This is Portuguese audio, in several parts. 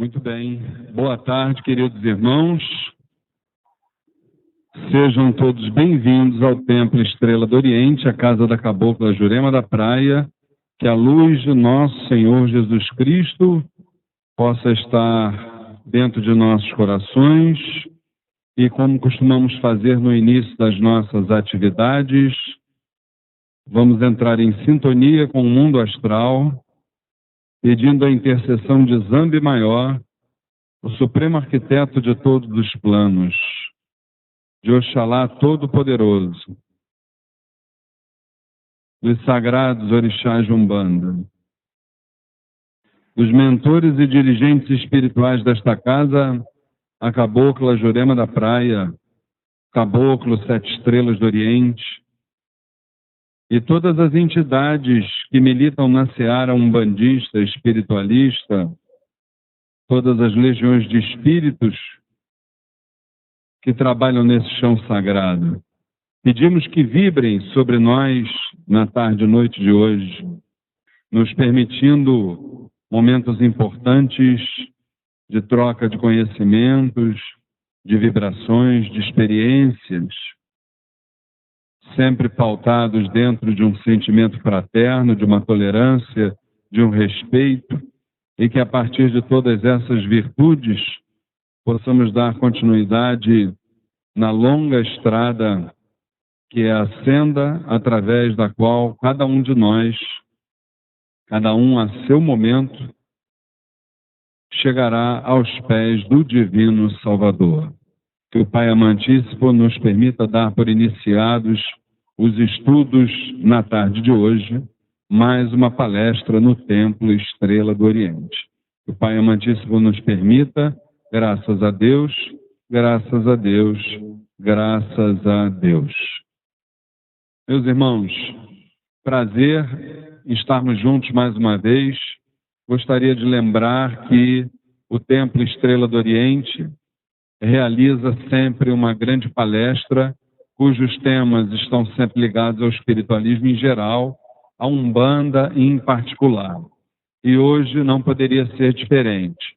Muito bem. Boa tarde, queridos irmãos. Sejam todos bem-vindos ao Templo Estrela do Oriente, a casa da Cabocla Jurema da Praia. Que a luz de nosso Senhor Jesus Cristo possa estar dentro de nossos corações e, como costumamos fazer no início das nossas atividades, vamos entrar em sintonia com o mundo astral, pedindo a intercessão de Zambi Maior, o Supremo Arquiteto de todos os planos, de Oxalá Todo-Poderoso, dos sagrados orixás de Umbanda, dos mentores e dirigentes espirituais desta casa, a Cabocla Jurema da Praia, Caboclo Sete Estrelas do Oriente, e todas as entidades que militam na seara umbandista, espiritualista, todas as legiões de espíritos que trabalham nesse chão sagrado. Pedimos que vibrem sobre nós na tarde e noite de hoje, nos permitindo momentos importantes de troca de conhecimentos, de vibrações, de experiências, sempre pautados dentro de um sentimento fraterno, de uma tolerância, de um respeito, e que a partir de todas essas virtudes possamos dar continuidade na longa estrada que é a senda através da qual cada um de nós, cada um a seu momento, chegará aos pés do Divino Salvador. Que o Pai Amantíssimo nos permita dar por iniciados os estudos na tarde de hoje, mais uma palestra no Templo Estrela do Oriente. Que o Pai Amantíssimo nos permita, graças a Deus, graças a Deus, graças a Deus. Meus irmãos, prazer em estarmos juntos mais uma vez. Gostaria de lembrar que o Templo Estrela do Oriente realiza sempre uma grande palestra cujos temas estão sempre ligados ao espiritualismo em geral, a Umbanda em particular. E hoje não poderia ser diferente.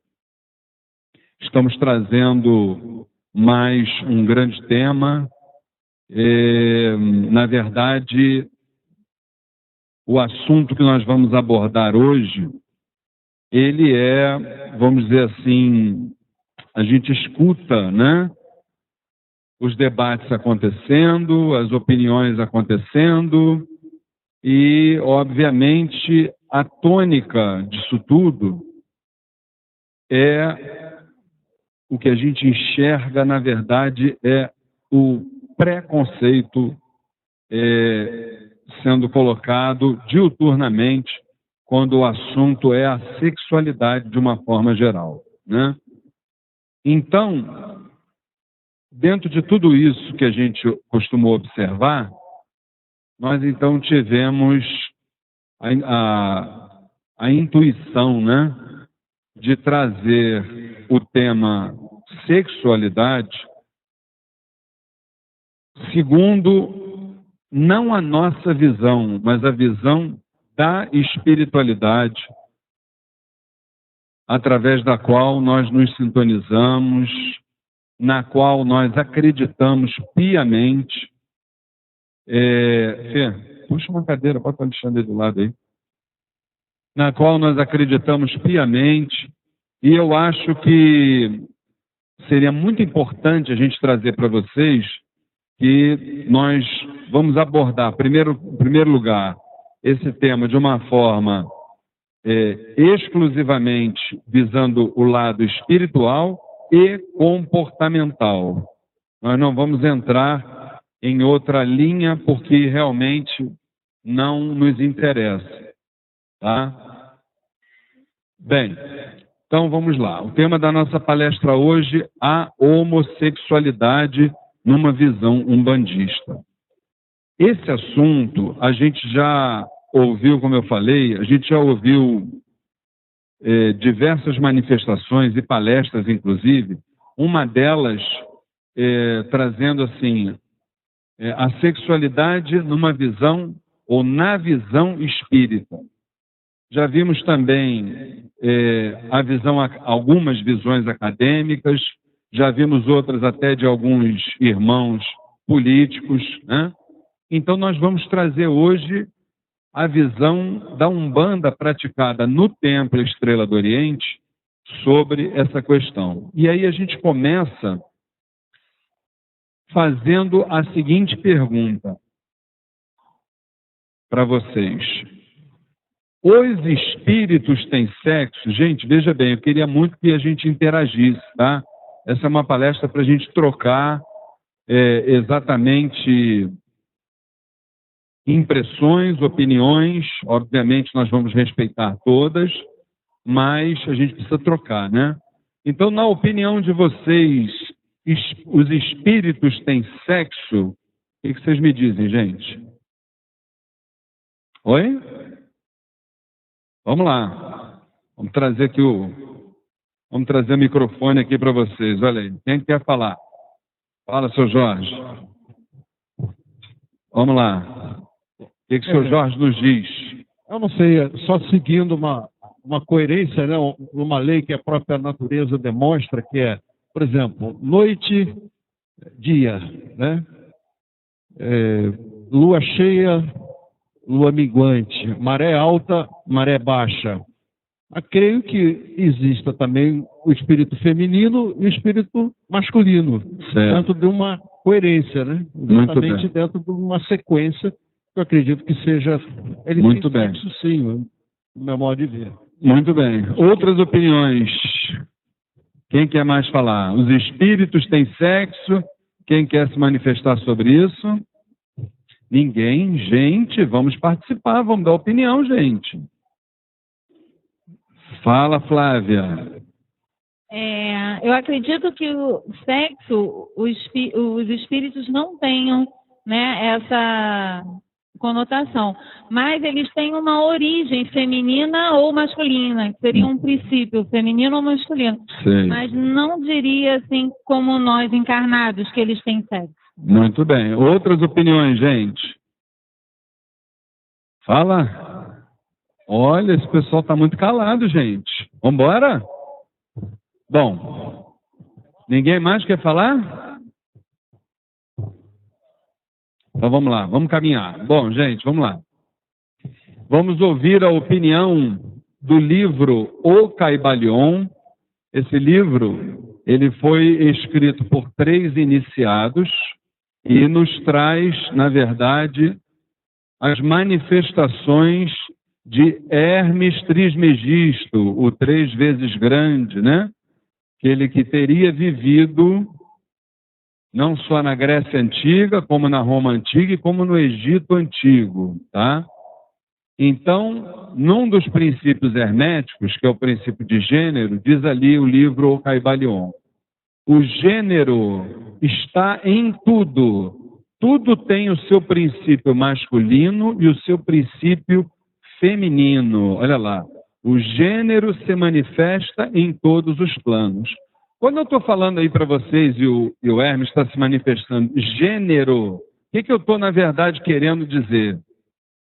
Estamos trazendo mais um grande tema. Na verdade, o assunto que nós vamos abordar hoje, ele é, vamos dizer assim, a gente escuta, né, os debates acontecendo, as opiniões acontecendo, e, obviamente, a tônica disso tudo é o que a gente enxerga, na verdade, é o preconceito sendo colocado diuturnamente quando o assunto é a sexualidade de uma forma geral, né? Então, dentro de tudo isso que a gente costumou observar, nós então tivemos a intuição, né, de trazer o tema sexualidade segundo não a nossa visão, mas a visão da espiritualidade através da qual nós nos sintonizamos, na qual nós acreditamos piamente. Fê, puxa uma cadeira, bota o Alexandre do lado aí. Na qual nós acreditamos piamente, e eu acho que seria muito importante a gente trazer para vocês que nós vamos abordar, em primeiro lugar, esse tema de uma forma exclusivamente visando o lado espiritual e comportamental. Nós não vamos entrar em outra linha porque realmente não nos interessa, tá? Bem, então vamos lá. O tema da nossa palestra hoje é a homossexualidade numa visão umbandista. Esse assunto a gente já ouviu, como eu falei, a gente já ouviu diversas manifestações e palestras, inclusive, uma delas trazendo assim, a sexualidade numa visão ou na visão espírita. já vimos também algumas visões acadêmicas, já vimos outras até de alguns irmãos políticos, né? Então nós vamos trazer hoje a visão da Umbanda praticada no Templo Estrela do Oriente sobre essa questão. E aí a gente começa fazendo a seguinte pergunta para vocês. Os espíritos têm sexo? Gente, veja bem, eu queria muito que a gente interagisse, tá? Essa é uma palestra para a gente trocar exatamente impressões, opiniões. Obviamente nós vamos respeitar todas, mas a gente precisa trocar, né? Então, na opinião de vocês, os espíritos têm sexo? O que vocês me dizem, gente? Oi? Vamos lá. Vamos trazer aqui Vamos trazer o microfone aqui para vocês. Olha aí. Quem quer falar? Fala, seu Jorge. Vamos lá. O que o seu Jorge nos diz? Eu não sei, só seguindo uma coerência, né? Uma lei que a própria natureza demonstra, que é, por exemplo, noite, dia, né? Lua cheia, lua minguante, maré alta, maré baixa. Eu creio que exista também o espírito feminino e o espírito masculino, dentro de uma coerência, né? Exatamente dentro de uma sequência que eu acredito que seja... Ele muito tem bem. sexo, sim, no meu modo de ver. Muito bem. Outras opiniões? Quem quer mais falar? Os espíritos têm sexo? Quem quer se manifestar sobre isso? Ninguém? Gente, vamos participar, vamos dar opinião, gente. Fala, Flávia. Eu acredito que o sexo, os espíritos não tenham, né, essa conotação, mas eles têm uma origem feminina ou masculina, que seria um princípio feminino ou masculino. Sim. Mas não diria assim como nós encarnados que eles têm sexo. Muito bem. Outras opiniões, gente? Fala. Olha, esse pessoal está muito calado, gente. Vamos embora? Bom, ninguém mais quer falar? Então vamos lá, vamos caminhar. Bom, gente, vamos lá. Vamos ouvir a opinião do livro O Caibalion. Esse livro, ele foi escrito por 3 iniciados e nos traz, na verdade, as manifestações de Hermes Trismegisto, o 3 vezes grande, né? Aquele que teria vivido não só na Grécia Antiga, como na Roma Antiga e como no Egito Antigo, tá? Então, num dos princípios herméticos, que é o princípio de gênero, diz ali o livro O Caibalion, o gênero está em tudo. Tudo tem o seu princípio masculino e o seu princípio feminino. Olha lá, o gênero se manifesta em todos os planos. Quando eu estou falando aí para vocês e o Hermes está se manifestando, gênero, o que eu estou, na verdade, querendo dizer?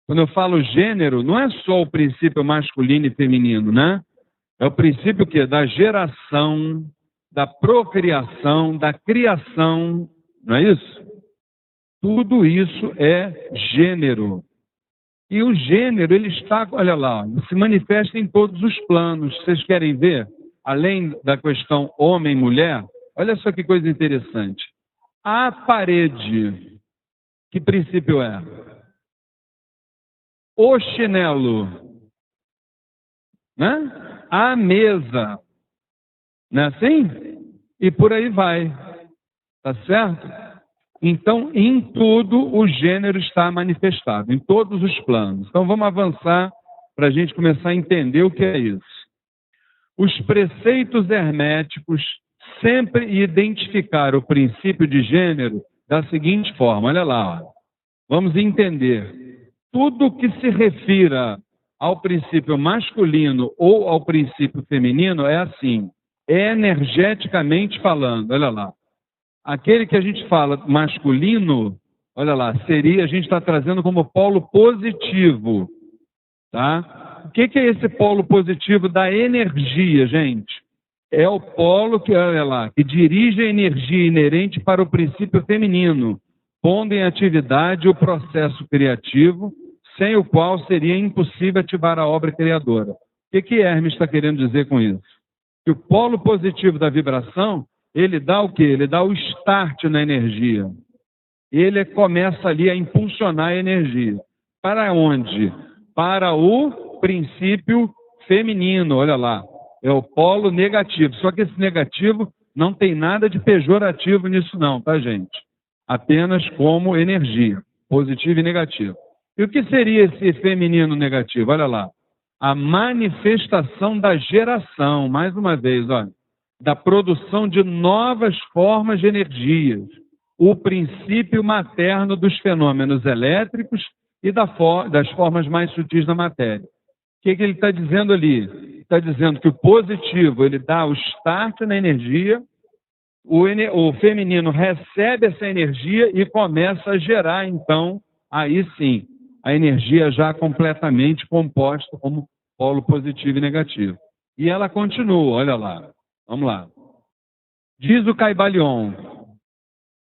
Quando eu falo gênero, não é só o princípio masculino e feminino, né? É o princípio que da geração, da procriação, da criação, não é isso? Tudo isso é gênero. E o gênero, ele está, olha lá, se manifesta em todos os planos. Vocês querem ver? Além da questão homem-mulher, olha só que coisa interessante. A parede, que princípio é? O chinelo, né? A mesa, não é assim? E por aí vai, tá certo? Então, em tudo, o gênero está manifestado, em todos os planos. Então, vamos avançar para a gente começar a entender o que é isso. Os preceitos herméticos sempre identificaram o princípio de gênero da seguinte forma, olha lá, ó. Vamos entender. Tudo que se refira ao princípio masculino ou ao princípio feminino é assim, energeticamente falando, olha lá. Aquele que a gente fala masculino, olha lá, seria, a gente está trazendo como polo positivo, tá? o que é esse polo positivo da energia, gente? É o polo que, olha lá, que dirige a energia inerente para o princípio feminino, pondo em atividade o processo criativo, sem o qual seria impossível ativar a obra criadora. O que Hermes está querendo dizer com isso? Que o polo positivo da vibração, ele dá o quê? Ele dá o start na energia. Ele começa ali a impulsionar a energia. Para onde? Para o princípio feminino, olha lá. É o polo negativo. Só que esse negativo não tem nada de pejorativo nisso não, tá, gente? Apenas como energia, positivo e negativo. E o que seria esse feminino negativo? Olha lá. A manifestação da geração, mais uma vez, olha, da produção de novas formas de energias. O princípio materno dos fenômenos elétricos e das formas mais sutis da matéria. O que ele está dizendo ali? Está dizendo que o positivo ele dá o start na energia, o feminino recebe essa energia e começa a gerar, então, aí sim, a energia já completamente composta como polo positivo e negativo. E ela continua, olha lá, vamos lá. Diz o Caibalion,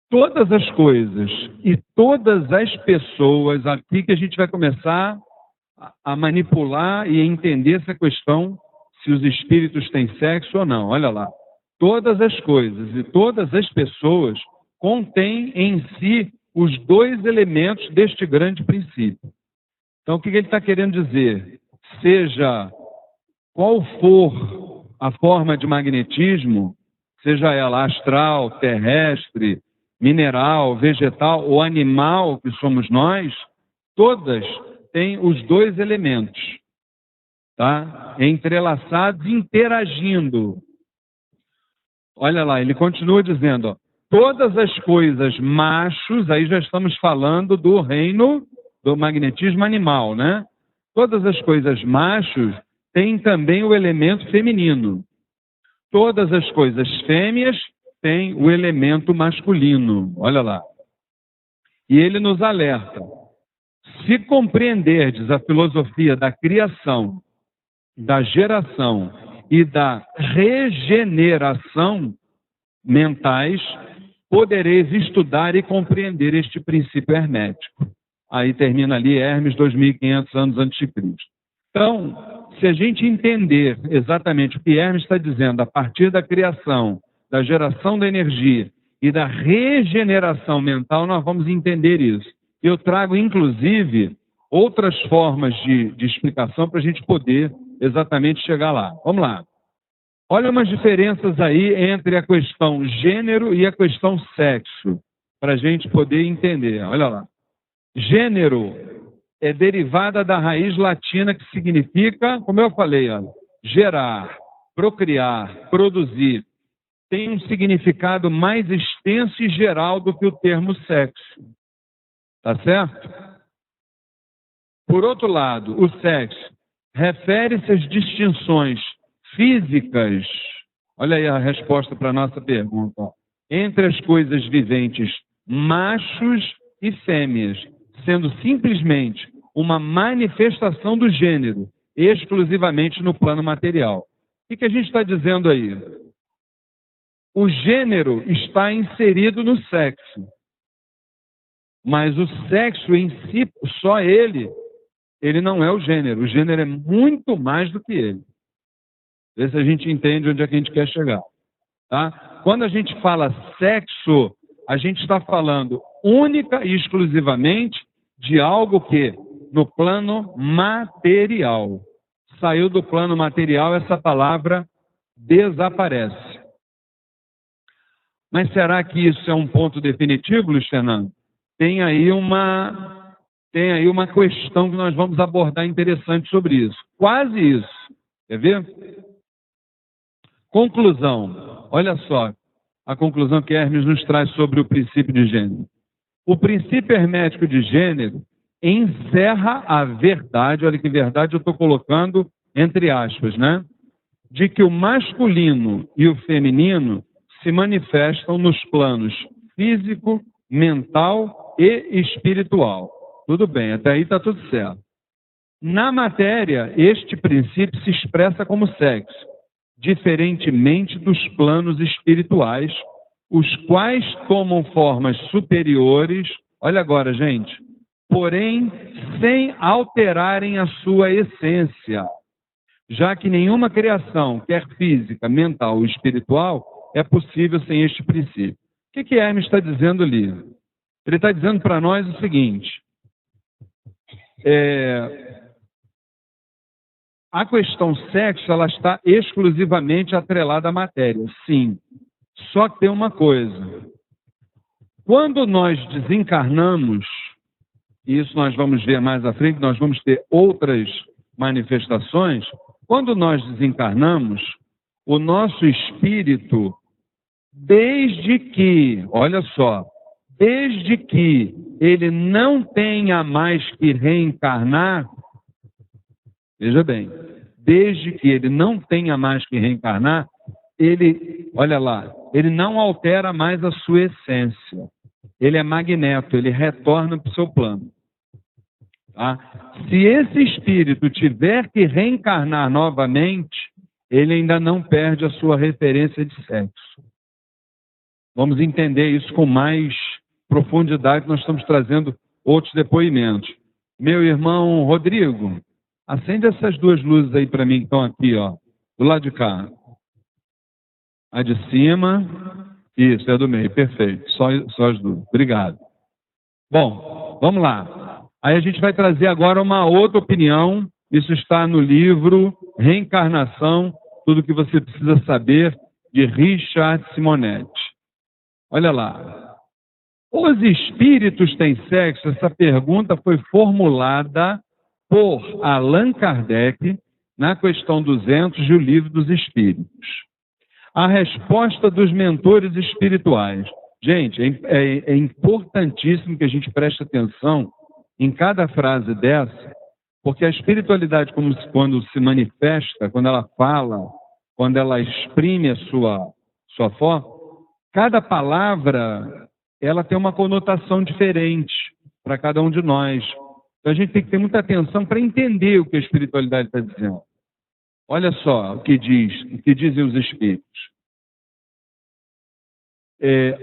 todas as coisas e todas as pessoas, aqui que a gente vai começar a manipular e entender essa questão, se os espíritos têm sexo ou não. Olha lá. Todas as coisas e todas as pessoas contêm em si os dois elementos deste grande princípio. Então, o que ele está querendo dizer? Seja qual for a forma de magnetismo, seja ela astral, terrestre, mineral, vegetal ou animal que somos nós, todas têm os dois elementos, tá? Entrelaçados, interagindo. Olha lá, ele continua dizendo, ó, todas as coisas machos, aí já estamos falando do reino do magnetismo animal, né? Todas as coisas machos têm também o elemento feminino. Todas as coisas fêmeas têm o elemento masculino. Olha lá. E ele nos alerta. Se compreenderdes a filosofia da criação, da geração e da regeneração mentais, podereis estudar e compreender este princípio hermético. Aí termina ali Hermes, 2.500 anos antes de Cristo. Então, se a gente entender exatamente o que Hermes está dizendo a partir da criação, da geração da energia e da regeneração mental, nós vamos entender isso. Eu trago, inclusive, outras formas de explicação para a gente poder exatamente chegar lá. Vamos lá. Olha umas diferenças aí entre a questão gênero e a questão sexo, para a gente poder entender. Olha lá. Gênero é derivada da raiz latina que significa, como eu falei, olha, gerar, procriar, produzir. Tem um significado mais extenso e geral do que o termo sexo. Tá certo? Por outro lado, o sexo refere-se às distinções físicas, olha aí a resposta para a nossa pergunta, ó, entre as coisas viventes machos e fêmeas, sendo simplesmente uma manifestação do gênero, exclusivamente no plano material. O que a gente está dizendo aí? O gênero está inserido no sexo, mas o sexo em si, só ele não é o gênero. O gênero é muito mais do que ele. Vê se a gente entende onde é que a gente quer chegar. Tá? Quando a gente fala sexo, a gente está falando única e exclusivamente de algo que, no plano material. Saiu do plano material, essa palavra desaparece. Mas será que isso é um ponto definitivo, Luiz Fernando? Tem aí uma questão que nós vamos abordar interessante sobre isso. Quase isso. Quer ver? Conclusão. Olha só a conclusão que Hermes nos traz sobre o princípio de gênero. O princípio hermético de gênero encerra a verdade, olha que verdade eu estou colocando entre aspas, né? De que o masculino e o feminino se manifestam nos planos físico, mental e espiritual. Tudo bem, até aí está tudo certo. Na matéria, este princípio se expressa como sexo, diferentemente dos planos espirituais, os quais tomam formas superiores, olha agora, gente, porém sem alterarem a sua essência, já que nenhuma criação, quer física, mental ou espiritual, é possível sem este princípio. O que Hermes está dizendo ali? Ele está dizendo para nós o seguinte: a questão sexo, ela está exclusivamente atrelada à matéria, sim. Só que tem uma coisa. Quando nós desencarnamos, e isso nós vamos ver mais à frente, nós vamos ter outras manifestações. Quando nós desencarnamos, o nosso espírito, desde que ele não tenha mais que reencarnar, veja bem, desde que ele não tenha mais que reencarnar, ele não altera mais a sua essência. Ele é magneto, ele retorna para o seu plano. Tá? Se esse espírito tiver que reencarnar novamente, ele ainda não perde a sua referência de sexo. Vamos entender isso com mais profundidade, nós estamos trazendo outros depoimentos. Meu irmão Rodrigo, acende essas duas luzes aí para mim que estão aqui, ó, do lado de cá. A de cima, isso, é do meio, perfeito, só as duas, obrigado. Bom, vamos lá. Aí a gente vai trazer agora uma outra opinião, isso está no livro Reencarnação, tudo que você precisa saber, de Richard Simonetti. Olha lá. Os espíritos têm sexo? Essa pergunta foi formulada por Allan Kardec na questão 200 do Livro dos Espíritos. A resposta dos mentores espirituais. Gente, é importantíssimo que a gente preste atenção em cada frase dessa, porque a espiritualidade, quando se manifesta, quando ela fala, quando ela exprime a sua forma, cada palavra ela tem uma conotação diferente para cada um de nós. Então a gente tem que ter muita atenção para entender o que a espiritualidade está dizendo. Olha só o que dizem os espíritos.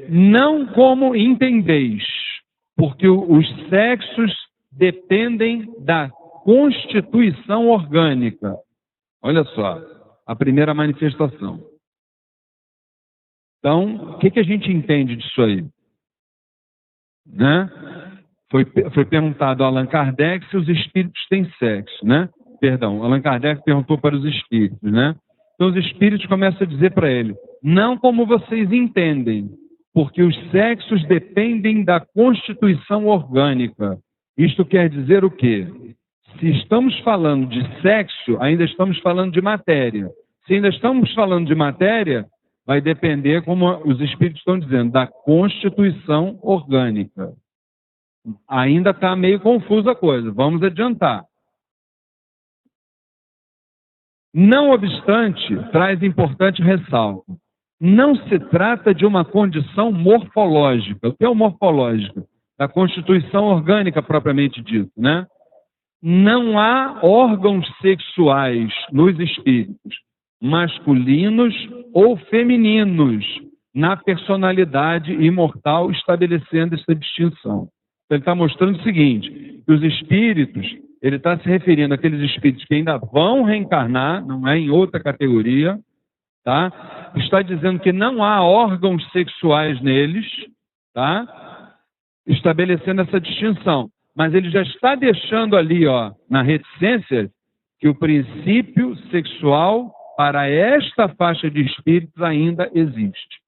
Não como entendeis, porque os sexos dependem da constituição orgânica. Olha só, a primeira manifestação. Então, o que a gente entende disso aí? Né? Foi perguntado a Allan Kardec se os espíritos têm sexo, né? Perdão, Allan Kardec perguntou para os espíritos, né? Então os espíritos começam a dizer para ele, não como vocês entendem, porque os sexos dependem da constituição orgânica. Isto quer dizer o quê? Se estamos falando de sexo, ainda estamos falando de matéria. Se ainda estamos falando de matéria, vai depender, como os espíritos estão dizendo, da constituição orgânica. Ainda está meio confusa a coisa, vamos adiantar. Não obstante, traz importante ressalva. Não se trata de uma condição morfológica. O que é o morfológico? Da constituição orgânica propriamente dito, né? Não há órgãos sexuais nos espíritos, masculinos ou femininos, na personalidade imortal, estabelecendo essa distinção. Então, ele está mostrando o seguinte, que os espíritos, ele está se referindo àqueles espíritos que ainda vão reencarnar, não é em outra categoria, tá? Está dizendo que não há órgãos sexuais neles, tá? Estabelecendo essa distinção. Mas ele já está deixando ali, ó, na reticência, que o princípio sexual para esta faixa de espíritos ainda existe.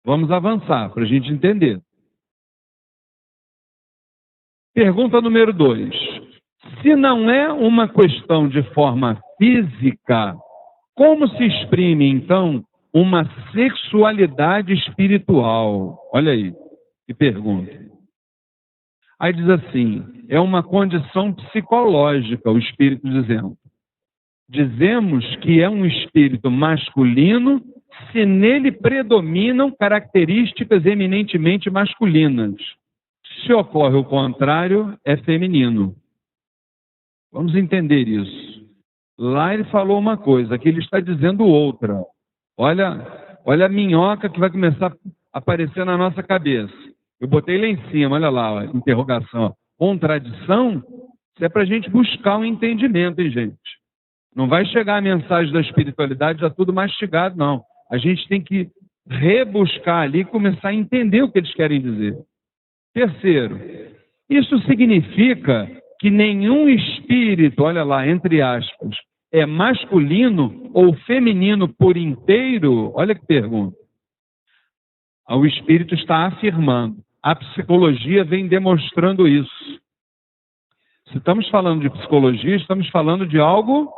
Vamos avançar para a gente entender. Pergunta número 2. Se não é uma questão de forma física, como se exprime, então, uma sexualidade espiritual? Olha aí, que pergunta. Aí diz assim, é uma condição psicológica, o espírito dizendo. Dizemos que é um espírito masculino se nele predominam características eminentemente masculinas. Se ocorre o contrário, é feminino. Vamos entender isso. Lá ele falou uma coisa, aqui ele está dizendo outra. Olha a minhoca que vai começar a aparecer na nossa cabeça. Eu botei lá em cima, olha lá, ó, interrogação. Ó. Contradição, isso é para a gente buscar um entendimento, hein, gente? Não vai chegar a mensagem da espiritualidade já tudo mastigado, não. A gente tem que rebuscar ali e começar a entender o que eles querem dizer. Terceiro, isso significa que nenhum espírito, olha lá, entre aspas, é masculino ou feminino por inteiro? Olha que pergunta. O espírito está afirmando. A psicologia vem demonstrando isso. Se estamos falando de psicologia, estamos falando de algo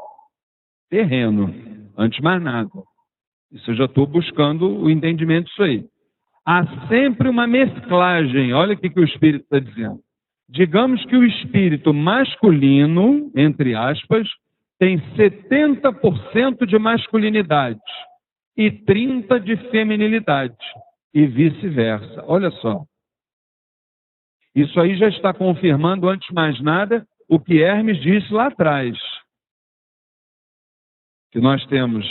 terreno, antes de mais nada. Isso eu já estou buscando o entendimento disso aí. Há sempre uma mesclagem, olha o que o espírito está dizendo. Digamos que o espírito masculino, entre aspas, tem 70% de masculinidade e 30% de feminilidade, e vice-versa. Olha só. Isso aí já está confirmando, antes de mais nada, o que Hermes disse lá atrás. Que nós temos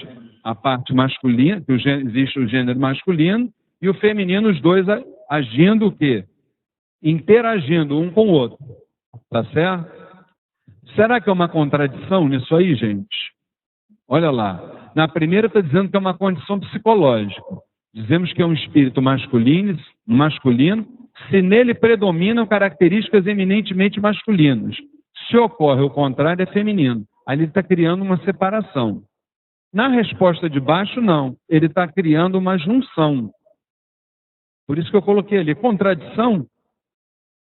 a parte masculina, que existe o gênero masculino, e o feminino, os dois agindo o quê? Interagindo um com o outro. Tá certo? Será que é uma contradição nisso aí, gente? Olha lá. Na primeira está dizendo que é uma condição psicológica. Dizemos que é um espírito masculino, se nele predominam características eminentemente masculinas. Se ocorre o contrário, é feminino. Aí ele está criando uma separação. Na resposta de baixo, não. Ele está criando uma junção. Por isso que eu coloquei ali. Contradição,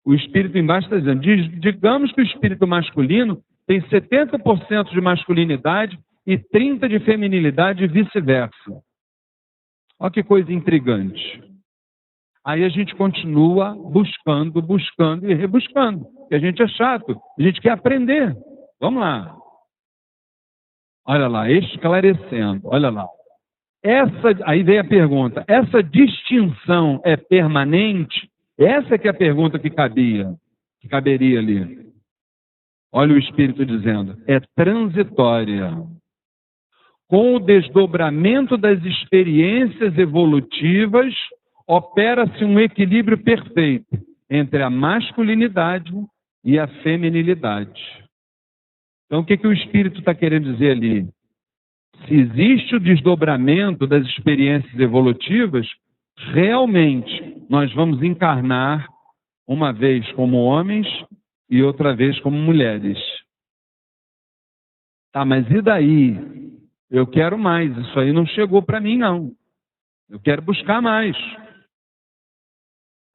o espírito embaixo está dizendo, digamos que o espírito masculino tem 70% de masculinidade e 30% de feminilidade e vice-versa. Olha que coisa intrigante. Aí a gente continua buscando e rebuscando. Porque a gente é chato, a gente quer aprender. Vamos lá. Olha lá, esclarecendo, olha lá. Aí vem a pergunta, essa distinção é permanente? Essa que é a pergunta que caberia ali. Olha o Espírito dizendo, é transitória. Com o desdobramento das experiências evolutivas, opera-se um equilíbrio perfeito entre a masculinidade e a feminilidade. Então, o que o Espírito está querendo dizer ali? Se existe o desdobramento das experiências evolutivas, realmente nós vamos encarnar uma vez como homens e outra vez como mulheres. Tá, mas e daí? Eu quero mais. Isso aí não chegou para mim, não. Eu quero buscar mais.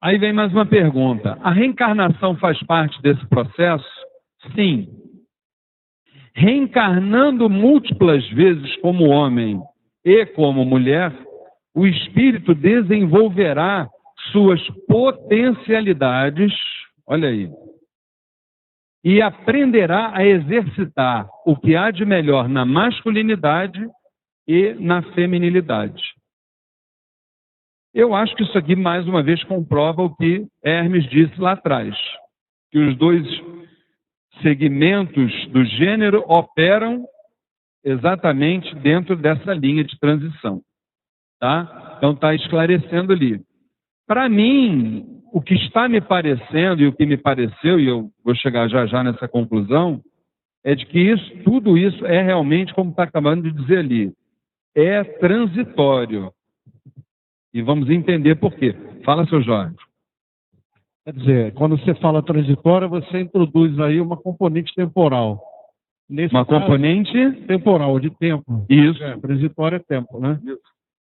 Aí vem mais uma pergunta. A reencarnação faz parte desse processo? Sim. Reencarnando múltiplas vezes como homem e como mulher, o espírito desenvolverá suas potencialidades, olha aí, e aprenderá a exercitar o que há de melhor na masculinidade e na feminilidade. Eu acho que isso aqui, mais uma vez, comprova o que Hermes disse lá atrás, que os dois segmentos do gênero operam exatamente dentro dessa linha de transição. Tá? Então está esclarecendo ali. Para mim, o que está me parecendo e o que me pareceu, e eu vou chegar já nessa conclusão, é de que tudo isso é realmente, como está acabando de dizer ali, é transitório. E vamos entender por quê. Fala, seu Jorge. Quer dizer, quando você fala transitória, você introduz aí uma componente temporal. Componente temporal, de tempo. Isso. Transitório é tempo, né? Isso.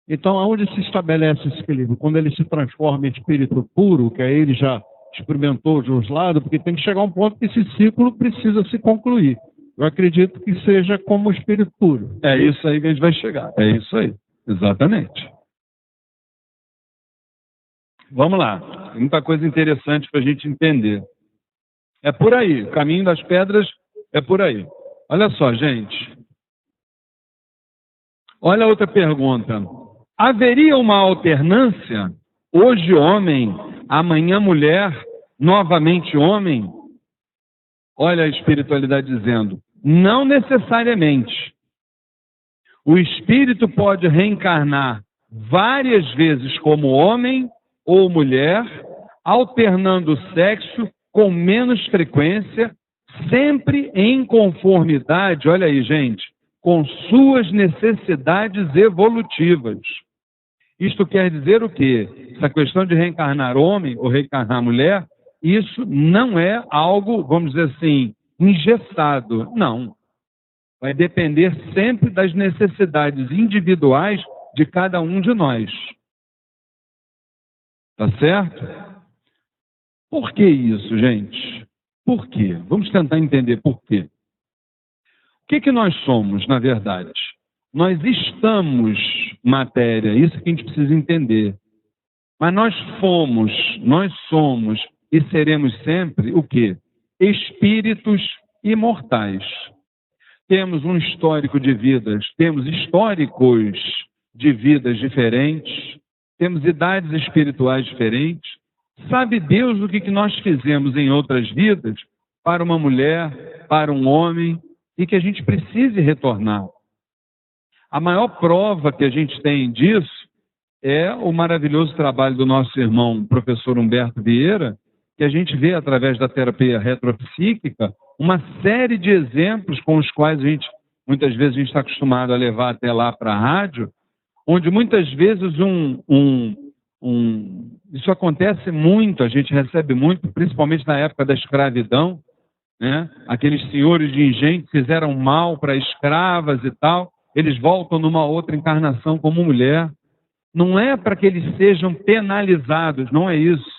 Então, aonde se estabelece esse equilíbrio? Quando ele se transforma em espírito puro, que aí ele já experimentou de uns lados, porque tem que chegar a um ponto que esse ciclo precisa se concluir. Eu acredito que seja como o espírito puro. É isso aí que a gente vai chegar. É isso aí. Exatamente. Vamos lá. Tem muita coisa interessante para a gente entender. É por aí. O caminho das pedras é por aí. Olha só, gente. Olha outra pergunta. Haveria uma alternância? Hoje homem, amanhã mulher, novamente homem? Olha a espiritualidade dizendo, não necessariamente. O espírito pode reencarnar várias vezes como homem ou mulher, alternando o sexo com menos frequência, sempre em conformidade, olha aí, gente, com suas necessidades evolutivas. Isto quer dizer o quê? Essa questão de reencarnar homem ou reencarnar mulher, isso não é algo, vamos dizer assim, engessado. Não. Vai depender sempre das necessidades individuais de cada um de nós. Tá certo? Por que isso, gente? Por quê? Vamos tentar entender por quê. O que nós somos, na verdade? Nós estamos matéria, isso que a gente precisa entender. Mas nós somos e seremos sempre o quê? Espíritos imortais. Temos um histórico de vidas, temos históricos de vidas diferentes, temos idades espirituais diferentes. Sabe Deus o que nós fizemos em outras vidas para uma mulher, para um homem, e que a gente precise retornar. A maior prova que a gente tem disso é o maravilhoso trabalho do nosso irmão, professor Humberto Vieira, que a gente vê através da terapia retropsíquica uma série de exemplos com os quais muitas vezes a gente está acostumado a levar até lá para a rádio, onde muitas vezes isso acontece muito, a gente recebe muito, principalmente na época da escravidão, né? Aqueles senhores de engenho que fizeram mal para escravas e tal, eles voltam numa outra encarnação como mulher. Não é para que eles sejam penalizados, não é isso.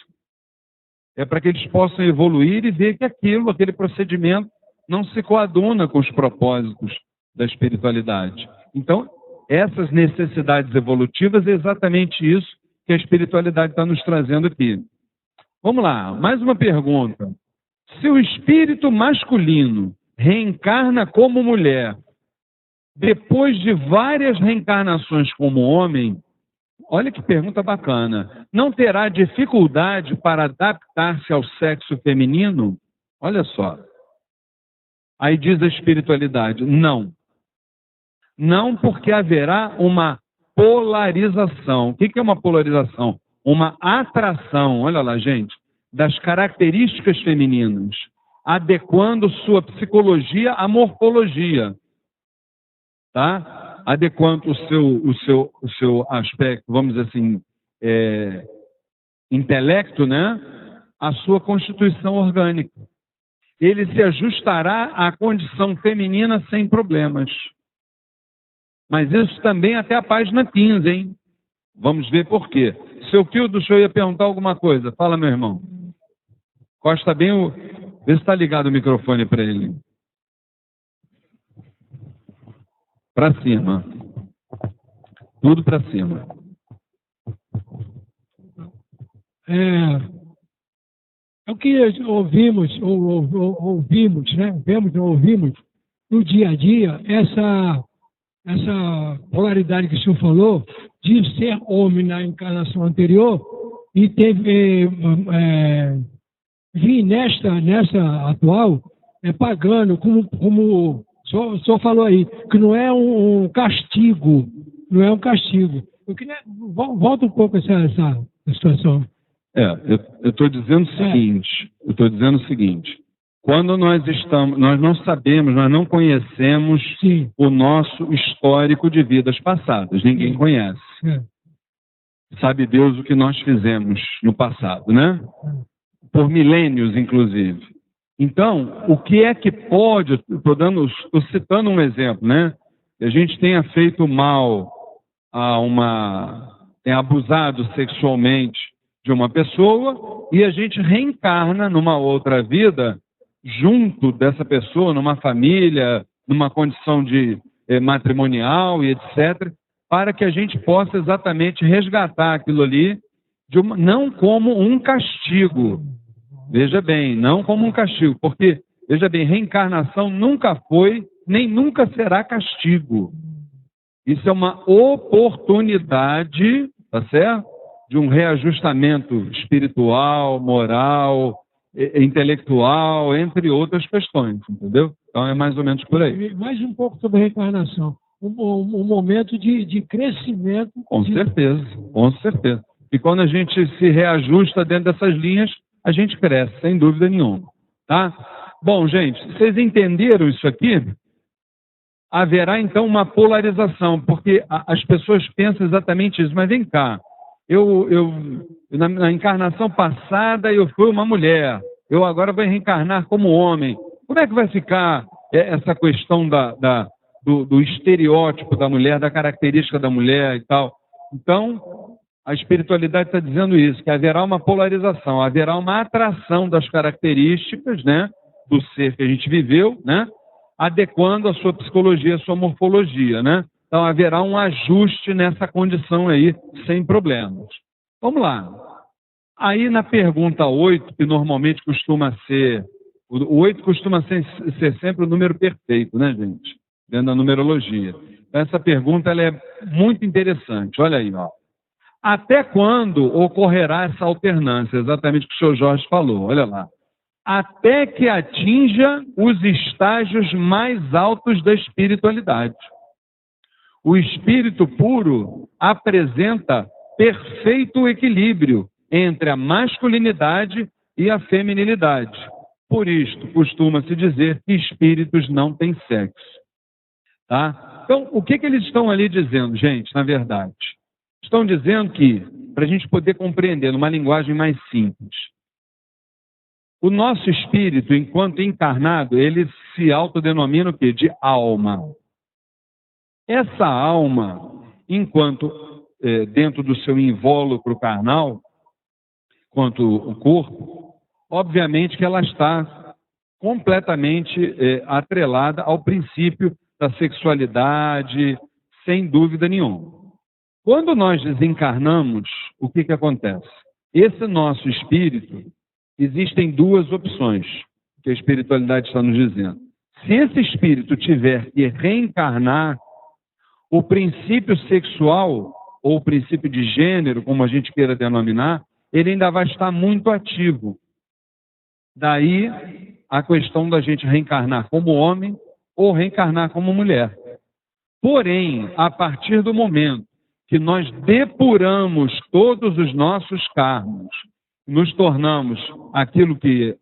É para que eles possam evoluir e ver que aquele procedimento não se coaduna com os propósitos da espiritualidade. Então, essas necessidades evolutivas é exatamente isso que a espiritualidade está nos trazendo aqui. Vamos lá, mais uma pergunta. Se o espírito masculino reencarna como mulher, depois de várias reencarnações como homem, olha que pergunta bacana, não terá dificuldade para adaptar-se ao sexo feminino? Olha só. Aí diz a espiritualidade, não. Não, porque haverá uma polarização. O que é uma polarização? Uma atração, olha lá, gente, das características femininas, adequando sua psicologia à morfologia, tá? Adequando o seu aspecto, vamos dizer assim, intelecto, né? À sua constituição orgânica. Ele se ajustará à condição feminina sem problemas. Mas isso também até a página 15, hein? Vamos ver por quê. Seu Kildo, o senhor ia perguntar alguma coisa. Fala, meu irmão. Costa bem o... Vê se está ligado o microfone para ele. Para cima. Tudo para cima. É o que ouvimos, né? Vemos ou ouvimos no dia a dia, essa polaridade que o senhor falou, de ser homem na encarnação anterior e vir nessa atual pagando, como o senhor falou aí, que não é um castigo, não é um castigo. Eu queria, volta um pouco essa situação. Eu estou dizendo o seguinte, quando nós não sabemos, nós não conhecemos Sim. o nosso histórico de vidas passadas, ninguém conhece. Sabe Deus o que nós fizemos no passado, né? Por milênios, inclusive. Então, o que é que pode, estou citando um exemplo, né? Que a gente tenha feito mal tenha abusado sexualmente de uma pessoa e a gente reencarna numa outra vida junto dessa pessoa, numa família, numa condição de matrimonial e etc., para que a gente possa exatamente resgatar aquilo ali, não como um castigo. Veja bem, não como um castigo, porque, veja bem, reencarnação nunca foi, nem nunca será castigo. Isso é uma oportunidade, tá certo? De um reajustamento espiritual, moral, intelectual, entre outras questões, entendeu? Então é mais ou menos por aí. Mais um pouco sobre reencarnação. Um momento de crescimento. Com certeza, com certeza. E quando a gente se reajusta dentro dessas linhas, a gente cresce, sem dúvida nenhuma. Tá? Bom, gente, vocês entenderam isso aqui? Haverá então uma polarização, porque as pessoas pensam exatamente isso. Mas vem cá, na encarnação passada eu fui uma mulher, eu agora vou reencarnar como homem. Como é que vai ficar essa questão do estereótipo da mulher, da característica da mulher e tal? Então, a espiritualidade está dizendo isso, que haverá uma polarização, haverá uma atração das características, né, do ser que a gente viveu, né, adequando a sua psicologia, a sua morfologia, né? Então haverá um ajuste nessa condição aí, sem problemas. Vamos lá. Aí na pergunta 8, que normalmente costuma ser... O 8 costuma ser sempre o número perfeito, né, gente? Dentro da numerologia. Então, essa pergunta ela é muito interessante. Olha aí, ó. Até quando ocorrerá essa alternância? Exatamente o que o senhor Jorge falou. Olha lá. Até que atinja os estágios mais altos da espiritualidade. O espírito puro apresenta perfeito equilíbrio entre a masculinidade e a feminilidade. Por isto, costuma-se dizer que espíritos não têm sexo. Tá? Então, o que eles estão ali dizendo, gente, na verdade? Estão dizendo que, para a gente poder compreender numa linguagem mais simples, o nosso espírito, enquanto encarnado, ele se autodenomina o quê? De alma. Essa alma, enquanto dentro do seu invólucro carnal, quanto o corpo, obviamente que ela está completamente atrelada ao princípio da sexualidade, sem dúvida nenhuma. Quando nós desencarnamos, o que acontece? Esse nosso espírito, existem duas opções que a espiritualidade está nos dizendo. Se esse espírito tiver que reencarnar, o princípio sexual, ou o princípio de gênero, como a gente queira denominar, ele ainda vai estar muito ativo. Daí a questão da gente reencarnar como homem ou reencarnar como mulher. Porém, a partir do momento que nós depuramos todos os nossos karmas, nos tornamos aquilo que,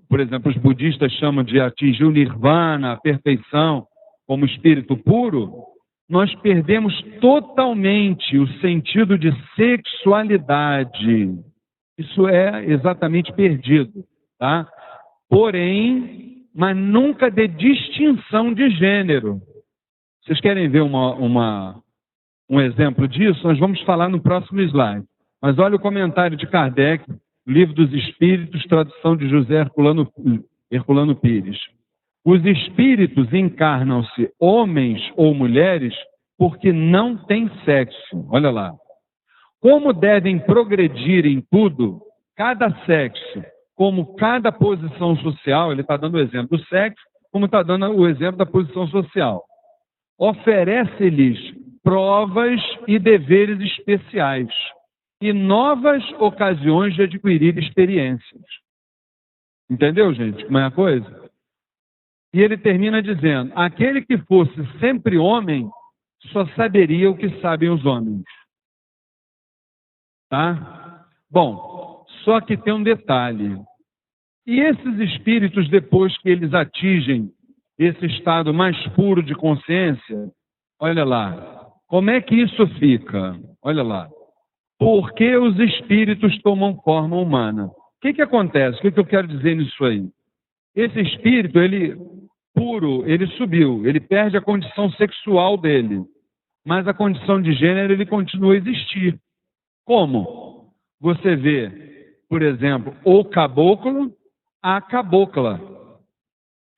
por exemplo, os budistas chamam de atingir o nirvana, a perfeição, como espírito puro, nós perdemos totalmente o sentido de sexualidade. Isso é exatamente perdido, tá? Porém, mas nunca de distinção de gênero. Vocês querem ver um exemplo disso? Nós vamos falar no próximo slide. Mas olha o comentário de Kardec, Livro dos Espíritos, tradução de José Herculano Pires. Os espíritos encarnam-se homens ou mulheres porque não têm sexo. Olha lá. Como devem progredir em tudo, cada sexo, como cada posição social, ele está dando o exemplo do sexo, como está dando o exemplo da posição social, oferece-lhes provas e deveres especiais e novas ocasiões de adquirir experiências. Entendeu, gente, como é a coisa? E ele termina dizendo, aquele que fosse sempre homem, só saberia o que sabem os homens. Tá? Bom, só que tem um detalhe. E esses espíritos, depois que eles atingem esse estado mais puro de consciência, olha lá, como é que isso fica? Olha lá. Por que os espíritos tomam forma humana? O que acontece? O que eu quero dizer nisso aí? Esse espírito, ele puro, ele subiu, ele perde a condição sexual dele, mas a condição de gênero ele continua a existir. Como? Você vê, por exemplo, o caboclo, a cabocla.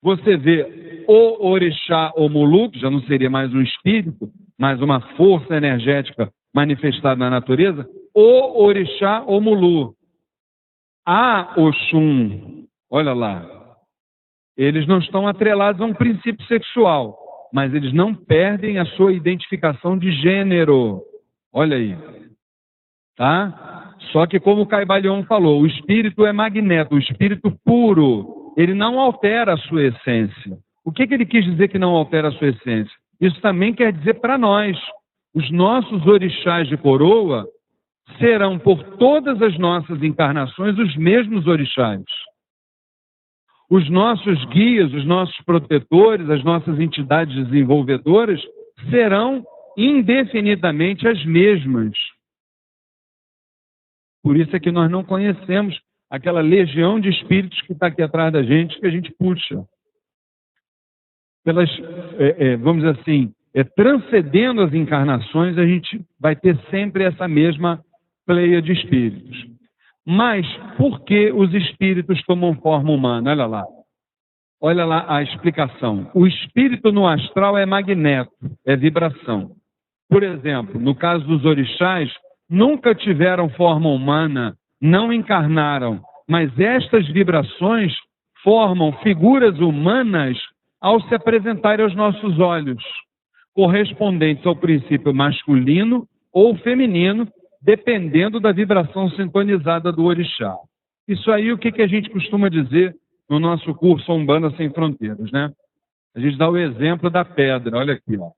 Você vê o orixá ou mulu, que já não seria mais um espírito, mas uma força energética manifestada na natureza, o orixá ou mulu. A Oxum, olha lá, eles não estão atrelados a um princípio sexual, mas eles não perdem a sua identificação de gênero. Olha aí. Tá? Só que, como o Caibalion falou, o espírito é magneto, o espírito puro, ele não altera a sua essência. O que ele quis dizer que não altera a sua essência? Isso também quer dizer para nós, os nossos orixás de coroa serão por todas as nossas encarnações os mesmos orixás. Os nossos guias, os nossos protetores, as nossas entidades desenvolvedoras serão indefinidamente as mesmas. Por isso é que nós não conhecemos aquela legião de espíritos que está aqui atrás da gente, que a gente puxa. Vamos dizer assim, transcendendo as encarnações, a gente vai ter sempre essa mesma pleia de espíritos. Mas por que os espíritos tomam forma humana? Olha lá a explicação. O espírito no astral é magneto, é vibração. Por exemplo, no caso dos orixás, nunca tiveram forma humana, não encarnaram, mas estas vibrações formam figuras humanas ao se apresentarem aos nossos olhos, correspondentes ao princípio masculino ou feminino, dependendo da vibração sintonizada do orixá. Isso aí, o que a gente costuma dizer no nosso curso Umbanda Sem Fronteiras, né? A gente dá o exemplo da pedra, olha aqui, ó.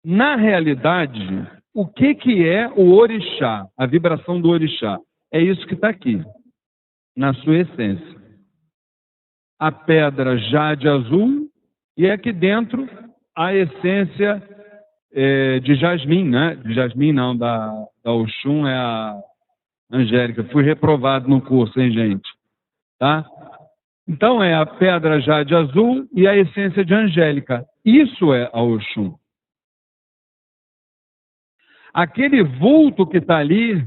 Na realidade, o que é o orixá, a vibração do orixá? É isso que está aqui, na sua essência. A pedra jade azul e aqui dentro a essência de jasmim, né? De jasmim não, da Oxum é a Angélica. Fui reprovado no curso, hein, gente? Tá? Então é a pedra jade azul e a essência de Angélica. Isso é a Oxum. Aquele vulto que está ali,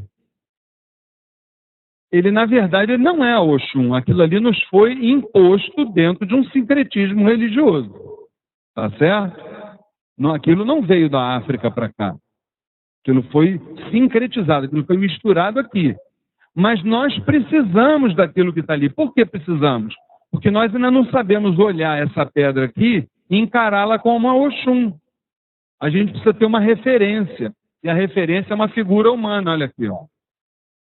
ele na verdade não é a Oxum. Aquilo ali nos foi imposto dentro de um sincretismo religioso. Tá certo? Não, aquilo não veio da África para cá. Aquilo foi sincretizado, aquilo foi misturado aqui. Mas nós precisamos daquilo que está ali. Por que precisamos? Porque nós ainda não sabemos olhar essa pedra aqui e encará-la como uma Oxum. A gente precisa ter uma referência. E a referência é uma figura humana, olha aqui, ó.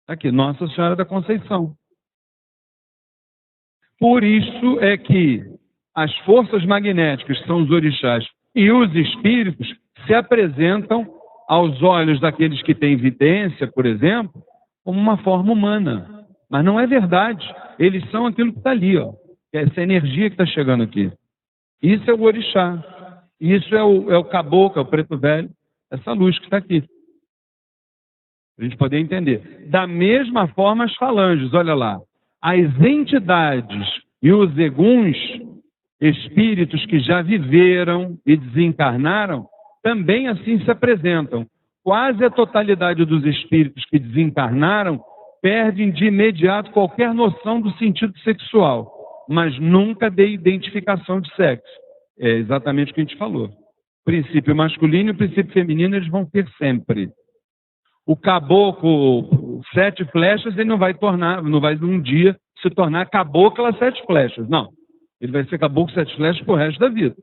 Aqui, Nossa Senhora da Conceição. Por isso é que as forças magnéticas, que são os orixás, e os espíritos se apresentam aos olhos daqueles que têm vidência, por exemplo, como uma forma humana. Mas não é verdade. Eles são aquilo que está ali, ó. Essa energia que está chegando aqui. Isso é o orixá. Isso é o caboclo, é o preto velho. Essa luz que está aqui. Para a gente poder entender. Da mesma forma as falanges, olha lá. As entidades e os eguns, espíritos que já viveram e desencarnaram, também assim se apresentam. Quase a totalidade dos espíritos que desencarnaram perdem de imediato qualquer noção do sentido sexual, mas nunca de identificação de sexo. É exatamente o que a gente falou. Princípio masculino e princípio feminino eles vão ter sempre. O caboclo 7 flechas, ele não vai um dia se tornar cabocla 7 flechas. Não. Ele vai ser caboclo 7 flechas pro resto da vida.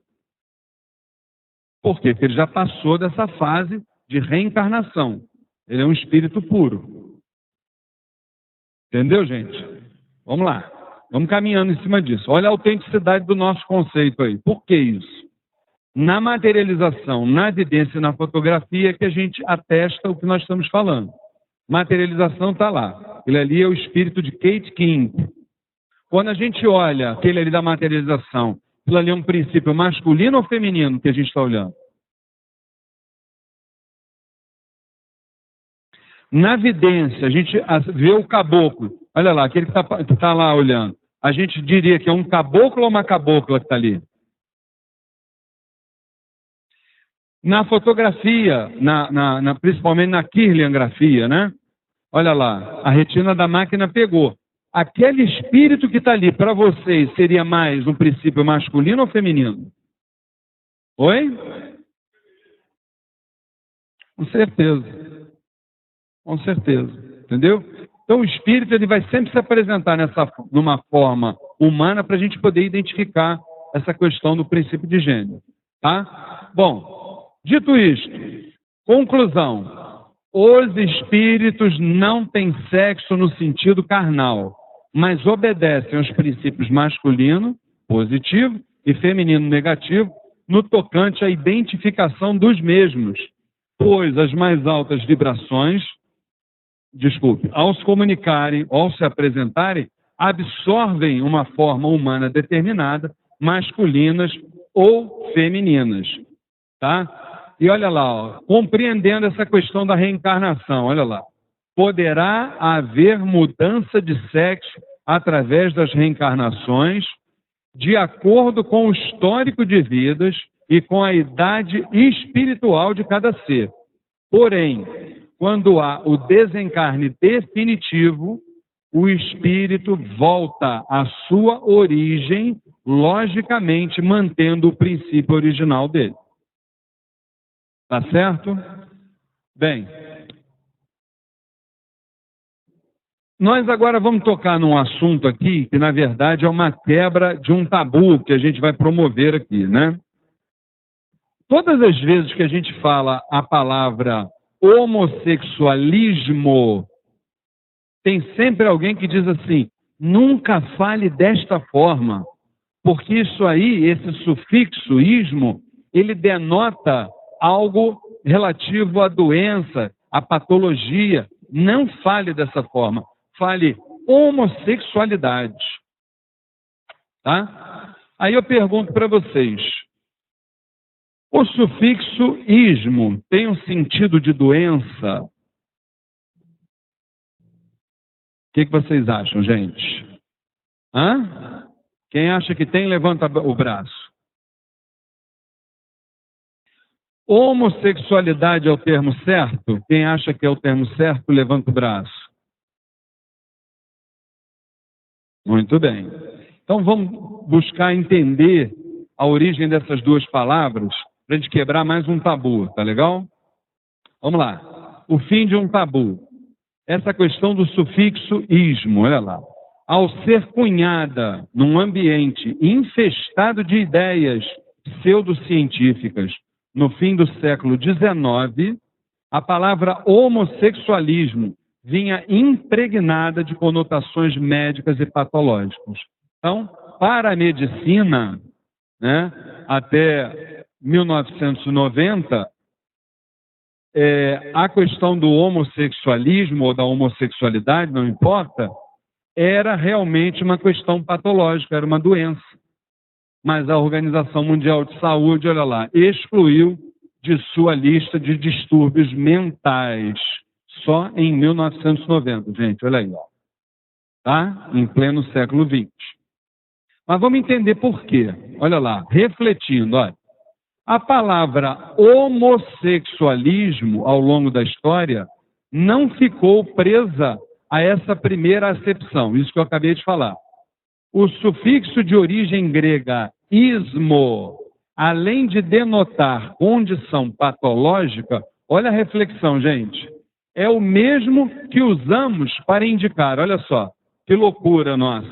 Por quê? Porque ele já passou dessa fase de reencarnação. Ele é um espírito puro. Entendeu, gente? Vamos lá. Vamos caminhando em cima disso. Olha a autenticidade do nosso conceito aí. Por que isso? Na materialização, na evidência e na fotografia que a gente atesta o que nós estamos falando. Materialização está lá. Ele ali é o espírito de Kate King. Quando a gente olha aquele ali da materialização, aquilo ali é um princípio masculino ou feminino que a gente está olhando? Na evidência, a gente vê o caboclo. Olha lá, aquele que está lá olhando. A gente diria que é um caboclo ou uma cabocla que está ali? Na fotografia, principalmente na kirliangrafia, né? Olha lá, a retina da máquina pegou. Aquele espírito que está ali, para vocês, seria mais um princípio masculino ou feminino? Oi? Com certeza. Com certeza. Entendeu? Então o espírito ele vai sempre se apresentar numa forma humana para a gente poder identificar essa questão do princípio de gênero. Tá? Bom, dito isto, conclusão. Os espíritos não têm sexo no sentido carnal, mas obedecem aos princípios masculino, positivo, e feminino, negativo, no tocante à identificação dos mesmos, pois as mais altas vibrações, ao se comunicarem, ao se apresentarem, absorvem uma forma humana determinada, masculinas ou femininas, tá? E olha lá, ó, compreendendo essa questão da reencarnação, olha lá. Poderá haver mudança de sexo através das reencarnações, de acordo com o histórico de vidas e com a idade espiritual de cada ser. Porém, quando há o desencarne definitivo, o espírito volta à sua origem, logicamente mantendo o princípio original dele. Tá certo? Bem, nós agora vamos tocar num assunto aqui que, na verdade, é uma quebra de um tabu que a gente vai promover aqui, né? Todas as vezes que a gente fala a palavra homossexualismo, tem sempre alguém que diz assim, nunca fale desta forma, porque isso aí, esse sufixo ismo, ele denota algo relativo à doença, à patologia. Não fale dessa forma. Fale homossexualidade. Tá? Aí eu pergunto para vocês, o sufixo ismo tem um sentido de doença? O que vocês acham, gente? Hã? Quem acha que tem, levanta o braço. Homossexualidade é o termo certo? Quem acha que é o termo certo, levanta o braço. Muito bem. Então vamos buscar entender a origem dessas duas palavras para a gente quebrar mais um tabu, tá legal? Vamos lá. O fim de um tabu. Essa questão do sufixo ismo, olha lá. Ao ser cunhada num ambiente infestado de ideias pseudocientíficas, no fim do século XIX, a palavra homossexualismo vinha impregnada de conotações médicas e patológicas. Então, para a medicina, né, até 1990, a questão do homossexualismo ou da homossexualidade, não importa, era realmente uma questão patológica, era uma doença. Mas a Organização Mundial de Saúde, olha lá, excluiu de sua lista de distúrbios mentais, só em 1990, gente, olha aí, ó. Tá? Em pleno século XX. Mas vamos entender por quê. Olha lá, refletindo, olha. A palavra homossexualismo, ao longo da história, não ficou presa a essa primeira acepção, isso que eu acabei de falar. O sufixo de origem grega ismo, além de denotar condição patológica, olha a reflexão, gente, é o mesmo que usamos para indicar, olha só, que loucura nossa,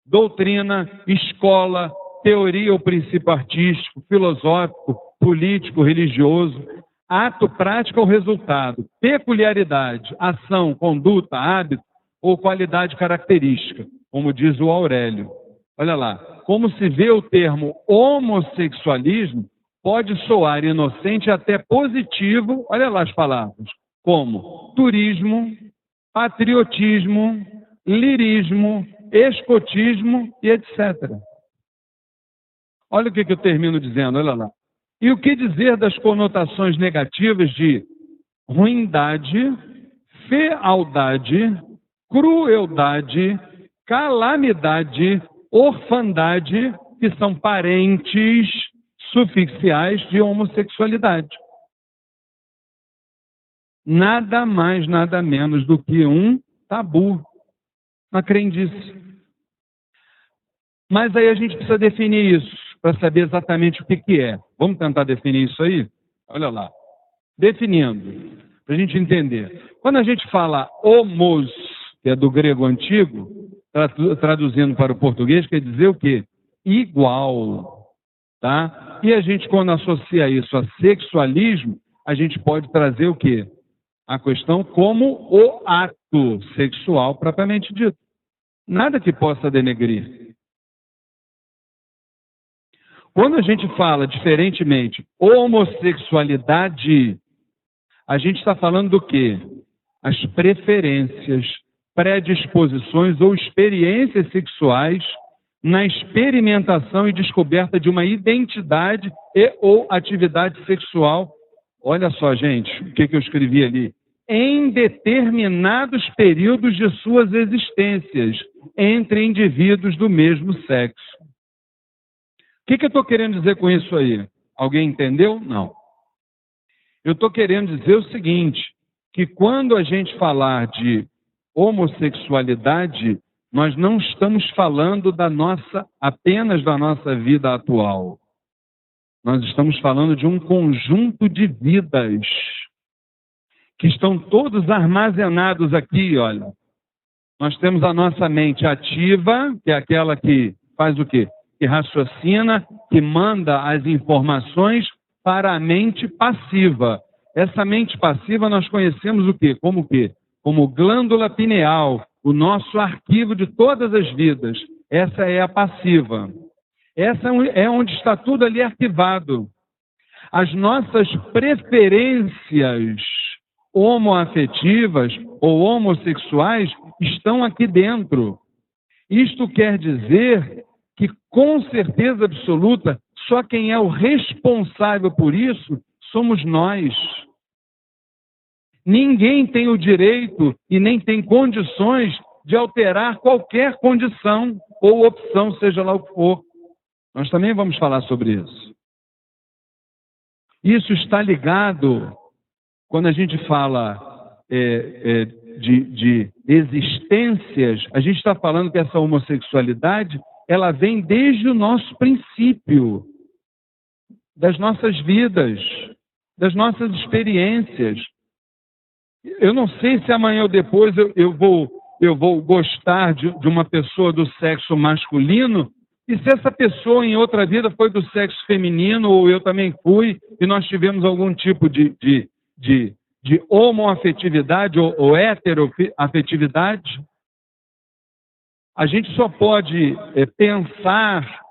doutrina, escola, teoria ou princípio artístico, filosófico, político, religioso, ato prático ou resultado, peculiaridade, ação, conduta, hábito ou qualidade característica, como diz o Aurélio. Olha lá, como se vê o termo homossexualismo, pode soar inocente e até positivo, olha lá as palavras, como turismo, patriotismo, lirismo, escotismo e etc. Olha o que eu termino dizendo, olha lá. E o que dizer das conotações negativas de ruindade, fealdade, crueldade, calamidade, orfandade, que são parentes sufixiais de homossexualidade. Nada mais, nada menos do que um tabu, uma crendice. Mas aí a gente precisa definir isso, para saber exatamente o que é. Vamos tentar definir isso aí? Olha lá. Definindo, para a gente entender. Quando a gente fala homos, que é do grego antigo, traduzindo para o português, quer dizer o quê? Igual. Tá? E a gente, quando associa isso a sexualismo, a gente pode trazer o quê? a questão como o ato sexual propriamente dito. Nada que possa denegrir. Quando a gente fala, diferentemente, homossexualidade, a gente está falando do quê? As preferências, predisposições ou experiências sexuais na experimentação e descoberta de uma identidade e ou atividade sexual. Olha só, gente, o que eu escrevi ali. Em determinados períodos de suas existências, entre indivíduos do mesmo sexo. O que eu estou querendo dizer com isso aí? Alguém entendeu? Não. Eu estou querendo dizer o seguinte, que quando a gente falar de homossexualidade, nós não estamos falando apenas da nossa vida atual. Nós estamos falando de um conjunto de vidas que estão todos armazenados aqui, olha. Nós temos a nossa mente ativa, que é aquela que faz o quê? Que raciocina, que manda as informações para a mente passiva. Essa mente passiva nós conhecemos o quê? Como o quê? Como glândula pineal, o nosso arquivo de todas as vidas. Essa é a passiva. Essa é onde está tudo ali arquivado. As nossas preferências homoafetivas ou homossexuais estão aqui dentro. Isto quer dizer que, com certeza absoluta, só quem é o responsável por isso somos nós. Ninguém tem o direito e nem tem condições de alterar qualquer condição ou opção, seja lá o que for. Nós também vamos falar sobre isso. Isso está ligado, quando a gente fala de existências, a gente está falando que essa homossexualidade, ela vem desde o nosso princípio, das nossas vidas, das nossas experiências. Eu não sei se amanhã ou depois eu vou gostar de uma pessoa do sexo masculino, e se essa pessoa em outra vida foi do sexo feminino, ou eu também fui, e nós tivemos algum tipo de homoafetividade ou heteroafetividade, a gente só pode pensar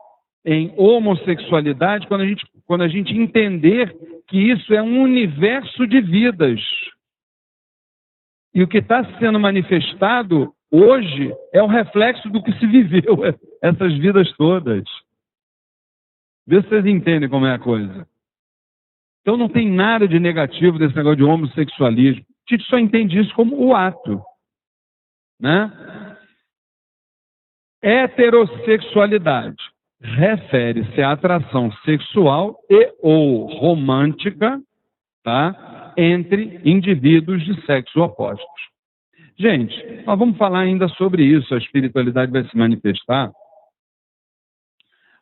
em homossexualidade quando a gente entender que isso é um universo de vidas. E o que está sendo manifestado hoje é o reflexo do que se viveu essas vidas todas. Vê se vocês entendem como é a coisa. Então não tem nada de negativo desse negócio de homossexualismo. A gente só entende isso como o ato, né? Heterossexualidade refere-se à atração sexual e ou romântica, tá? Entre indivíduos de sexo opostos. Gente, nós vamos falar ainda sobre isso, a espiritualidade vai se manifestar.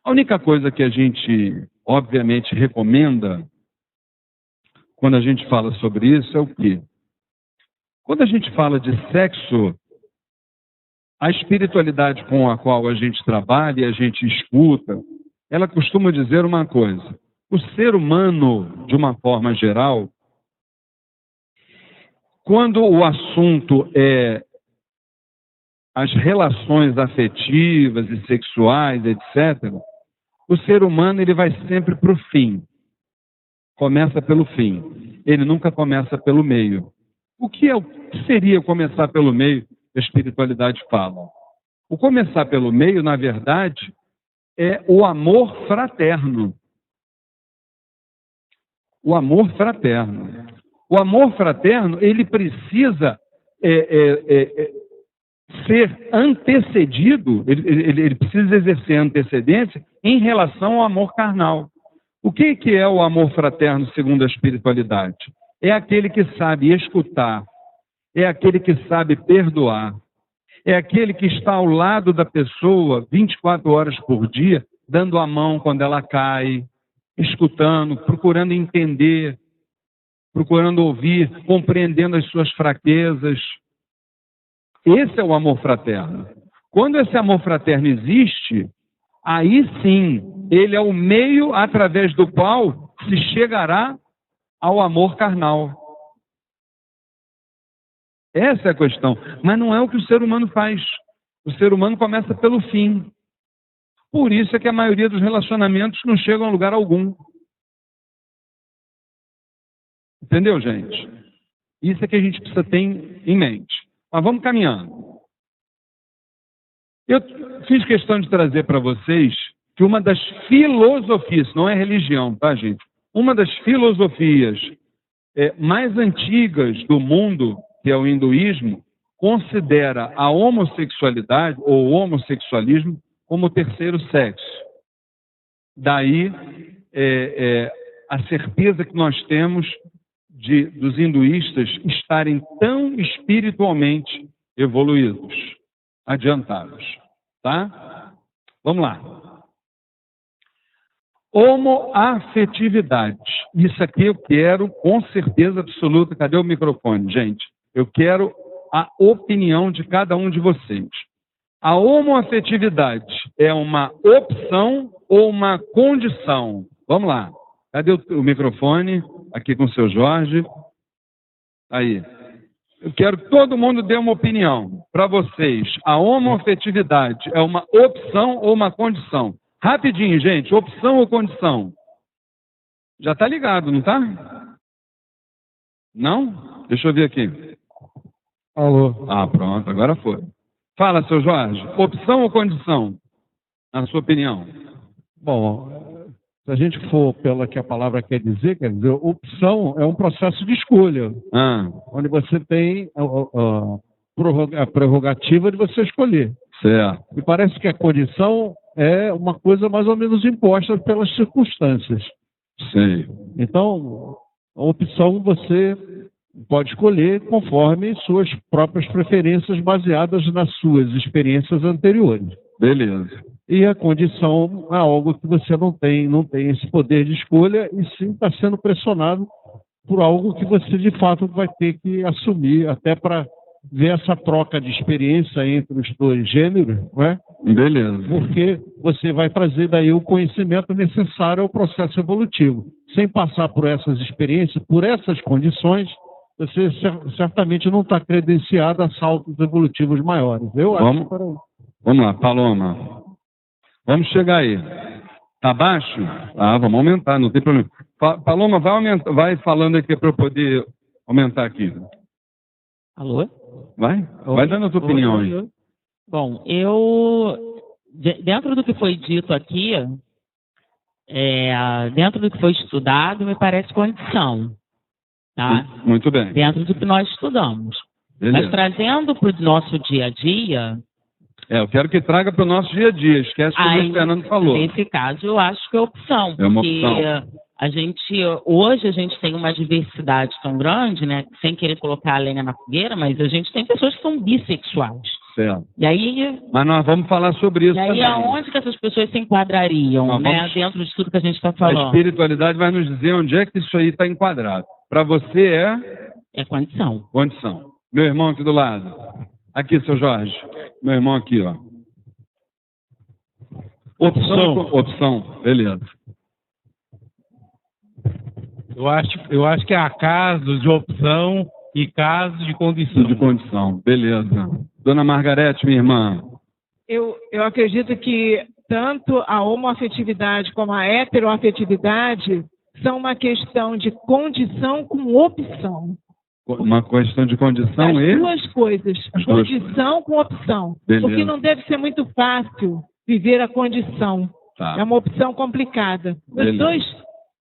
A única coisa que a gente, obviamente, recomenda quando a gente fala sobre isso é o quê? Quando a gente fala de sexo, a espiritualidade com a qual a gente trabalha e a gente escuta, ela costuma dizer uma coisa. O ser humano, de uma forma geral, quando o assunto é as relações afetivas e sexuais, etc., o ser humano ele vai sempre para o fim. Começa pelo fim. Ele nunca começa pelo meio. O que seria começar pelo meio? A espiritualidade fala. O começar pelo meio, na verdade, é o amor fraterno. O amor fraterno. O amor fraterno, ele precisa ser antecedido, ele precisa exercer antecedência em relação ao amor carnal. O que é o amor fraterno segundo a espiritualidade? É aquele que sabe escutar, é aquele que sabe perdoar, é aquele que está ao lado da pessoa 24 horas por dia, dando a mão quando ela cai, escutando, procurando entender, procurando ouvir, compreendendo as suas fraquezas. Esse é o amor fraterno. Quando esse amor fraterno existe, aí sim, ele é o meio através do qual se chegará ao amor carnal. Essa é a questão. Mas não é o que o ser humano faz. O ser humano começa pelo fim. Por isso é que a maioria dos relacionamentos não chegam a lugar algum. Entendeu, gente? Isso é que a gente precisa ter em mente. Mas vamos caminhando. Eu fiz questão de trazer para vocês que uma das filosofias, não é religião, tá, gente? Uma das filosofias mais antigas do mundo, que é o hinduísmo, considera a homossexualidade ou o homossexualismo como o terceiro sexo. Daí a certeza que nós temos dos hinduístas estarem tão espiritualmente evoluídos, adiantados. Tá? Vamos lá. Homoafetividade. Isso aqui eu quero com certeza absoluta. Cadê o microfone, gente? Eu quero a opinião de cada um de vocês. A homoafetividade é uma opção ou uma condição? Vamos lá. Cadê o microfone? Aqui com o seu Jorge. Aí. Eu quero que todo mundo dê uma opinião. Para vocês, a homoafetividade é uma opção ou uma condição? Rapidinho, gente. Opção ou condição? Já está ligado, não está? Não? Deixa eu ver aqui. Alô. Ah, pronto. Agora foi. Fala, seu Jorge. Opção ou condição? Na sua opinião. Bom, se a gente for pela que a palavra quer dizer, opção é um processo de escolha, onde você tem a prerrogativa de você escolher. Certo. E parece que a condição é uma coisa mais ou menos imposta pelas circunstâncias. Sim. Então, a opção você pode escolher conforme suas próprias preferências baseadas nas suas experiências anteriores. Beleza. E a condição é algo que você não tem esse poder de escolha e sim está sendo pressionado por algo que você de fato vai ter que assumir até para ver essa troca de experiência entre os dois gêneros, não é? Beleza. Porque você vai trazer daí o conhecimento necessário ao processo evolutivo. Sem passar por essas experiências, por essas condições, você certamente não está credenciado a saltos evolutivos maiores. Vamos lá, Paloma. Vamos chegar aí. Tá baixo? Ah, vamos aumentar, não tem problema. Paloma, vai falando aqui para eu poder aumentar aqui. Alô? Vai dando a tua opinião aí. Bom, dentro do que foi dito aqui, dentro do que foi estudado, me parece condição. Tá? Muito bem. Dentro do que nós estudamos. Beleza. Mas trazendo para o nosso dia a dia... eu quero que traga para o nosso dia a dia. Esquece o que o Fernando falou. Nesse caso, eu acho que é opção. É uma porque opção. Hoje a gente tem uma diversidade tão grande, né? Sem querer colocar a lenha na fogueira, mas a gente tem pessoas que são bissexuais. Certo. E aí... Mas nós vamos falar sobre isso também. E aí, aonde que essas pessoas se enquadrariam, né? Dentro de tudo que a gente está falando? A espiritualidade vai nos dizer onde é que isso aí está enquadrado. Para você é condição. Condição. Meu irmão aqui do lado. Aqui, seu Jorge. Meu irmão aqui, ó. Opção. Beleza. Eu acho que há casos de opção e casos de condição. De condição. Beleza. Dona Margarete, minha irmã. Eu acredito que tanto a homoafetividade como a heteroafetividade são uma questão de condição com opção. Uma questão de condição As duas coisas. Condição com opção. Beleza. Porque não deve ser muito fácil viver a condição. Tá. É uma opção complicada.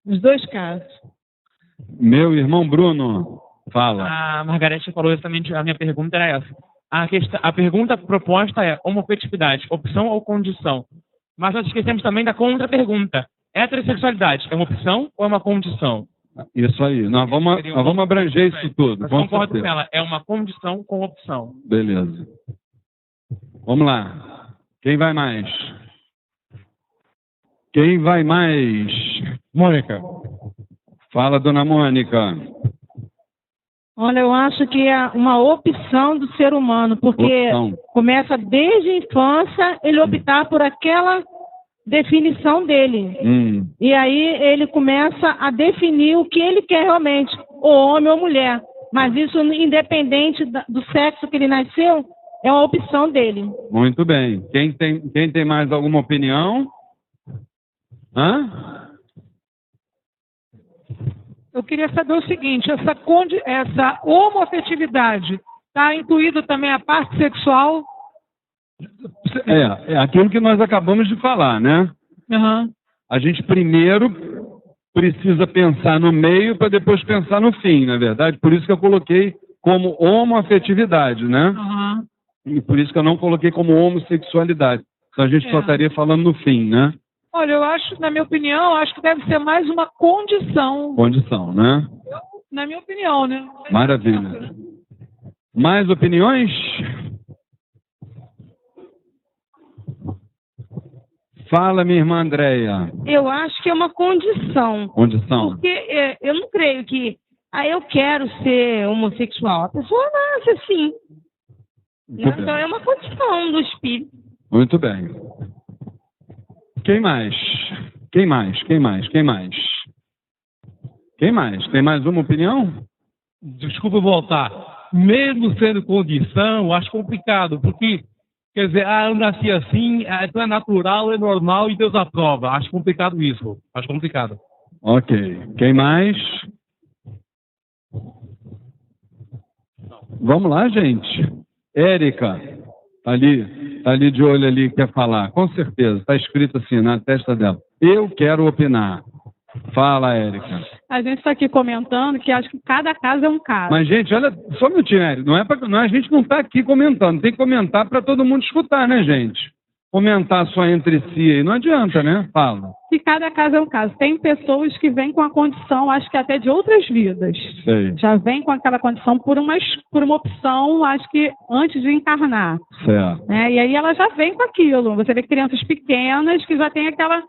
Nos dois casos. Meu irmão Bruno, fala. A Margarete falou exatamente, a minha pergunta era essa. A pergunta proposta é homoafetividade, opção ou condição? Mas nós esquecemos também da contra-pergunta. Heterossexualidade é uma opção ou é uma condição? Isso aí. Nós vamos abranger isso tudo. Eu concordo com ela. É uma condição com opção. Beleza. Vamos lá. Quem vai mais? Mônica. Fala, dona Mônica. Olha, eu acho que é uma opção do ser humano, porque começa desde a infância ele optar por aquela definição dele. E aí ele começa a definir o que ele quer realmente, ou homem ou mulher. Mas isso, independente do sexo que ele nasceu, é uma opção dele. Muito bem. Quem tem mais alguma opinião? Hã? Eu queria saber o seguinte, essa homoafetividade está incluído também a parte sexual? É aquilo que nós acabamos de falar, né? Uhum. A gente primeiro precisa pensar no meio para depois pensar no fim, na verdade. Por isso que eu coloquei como homoafetividade, né? Uhum. E por isso que eu não coloquei como homossexualidade. Então a gente só estaria falando no fim, né? Olha, eu acho, na minha opinião, acho que deve ser mais uma condição. Condição, né? Na minha opinião, né? Maravilha. Mais opiniões? Fala, minha irmã Andréia. Eu acho que é uma condição. Condição. Porque eu não creio que eu quero ser homossexual. A pessoa nasce assim. Então é uma condição do espírito. Muito bem. Quem mais? Quem mais? Quem mais? Quem mais? Quem mais? Tem mais uma opinião? Desculpa voltar. Mesmo sendo condição, eu acho complicado, porque, quer dizer, eu nasci assim, então é natural, é normal e Deus aprova. Acho complicado isso. Acho complicado. Ok. Quem mais? Vamos lá, gente. Érica, tá ali de olho ali, quer falar. Com certeza, está escrito assim na testa dela. Eu quero opinar. Fala, Érica. A gente está aqui comentando que acho que cada caso é um caso. Mas, gente, olha, só um minutinho, Érica. A gente não está aqui comentando. Tem que comentar para todo mundo escutar, né, gente? Comentar só entre si aí não adianta, né? Fala. Que cada caso é um caso. Tem pessoas que vêm com a condição, acho que até de outras vidas. Sei. Já vem com aquela condição por uma opção, acho que antes de encarnar. Certo. E aí ela já vem com aquilo. Você vê crianças pequenas que já tem aquela,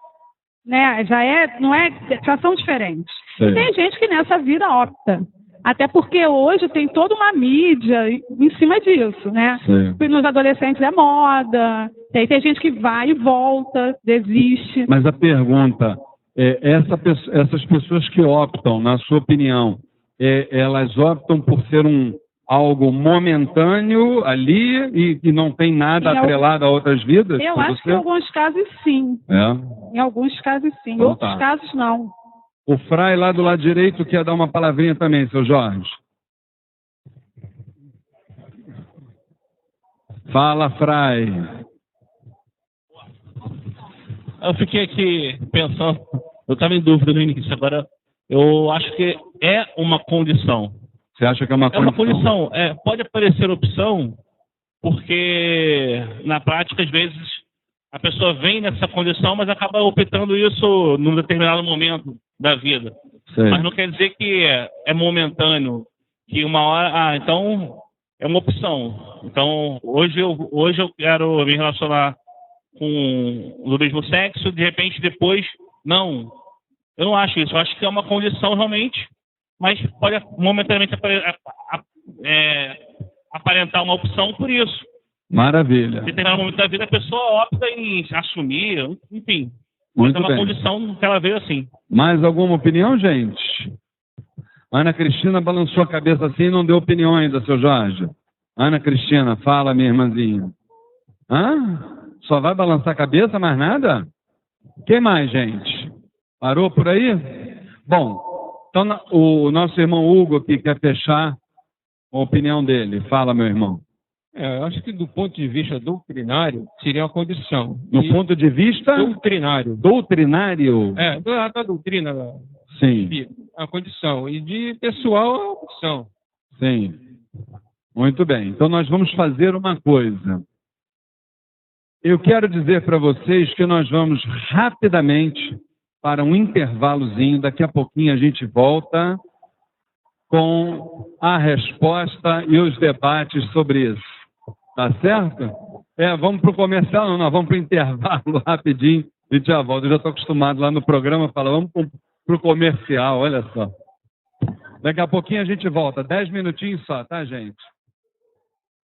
né? Já são diferentes. Sei. E tem gente que nessa vida opta. Até porque hoje tem toda uma mídia em cima disso, né? Sim. Nos adolescentes é moda, tem gente que vai e volta, desiste. Mas a pergunta é, essas pessoas que optam, na sua opinião, elas optam por ser algo momentâneo ali e não tem nada atrelado a outras vidas? Eu acho que em alguns casos sim. Em alguns casos sim, em outros casos não. O Frai lá do lado direito quer dar uma palavrinha também, seu Jorge. Fala, Frai. Eu fiquei aqui pensando, eu estava em dúvida no início, agora eu acho que é uma condição. Você acha que é uma condição? É uma condição, pode aparecer opção, porque na prática, às vezes, a pessoa vem nessa condição, mas acaba optando isso num determinado momento da vida. Sei. Mas não quer dizer que é momentâneo, que uma hora, então é uma opção. Então, hoje eu quero me relacionar com o mesmo sexo, de repente depois, não. Eu não acho isso, eu acho que é uma condição realmente, mas pode momentaneamente aparentar uma opção por isso. Maravilha. Em determinado momento da vida, a pessoa opta em assumir, enfim. Muito é uma bem. condição que ela veio assim. Mais alguma opinião, gente? Ana Cristina balançou a cabeça assim e não deu opinião ainda, seu Jorge. Ana Cristina, fala, minha irmãzinha. Só vai balançar a cabeça, mais nada? Quem mais, gente? Parou por aí? Bom, então o nosso irmão Hugo aqui quer fechar com a opinião dele. Fala, meu irmão. Eu acho que do ponto de vista doutrinário, seria uma condição. Do ponto de vista? Doutrinário. Doutrinário? Da doutrina. Sim. É uma condição. E de pessoal é uma opção. Sim. Muito bem. Então nós vamos fazer uma coisa. Eu quero dizer para vocês que nós vamos rapidamente para um intervalozinho. Daqui a pouquinho a gente volta com a resposta e os debates sobre isso. Tá certo? Vamos para o comercial, não, nós vamos para o intervalo rapidinho e já volto. Eu já estou acostumado lá no programa, falar, vamos para o comercial, olha só. Daqui a pouquinho a gente volta, 10 minutinhos só, tá, gente?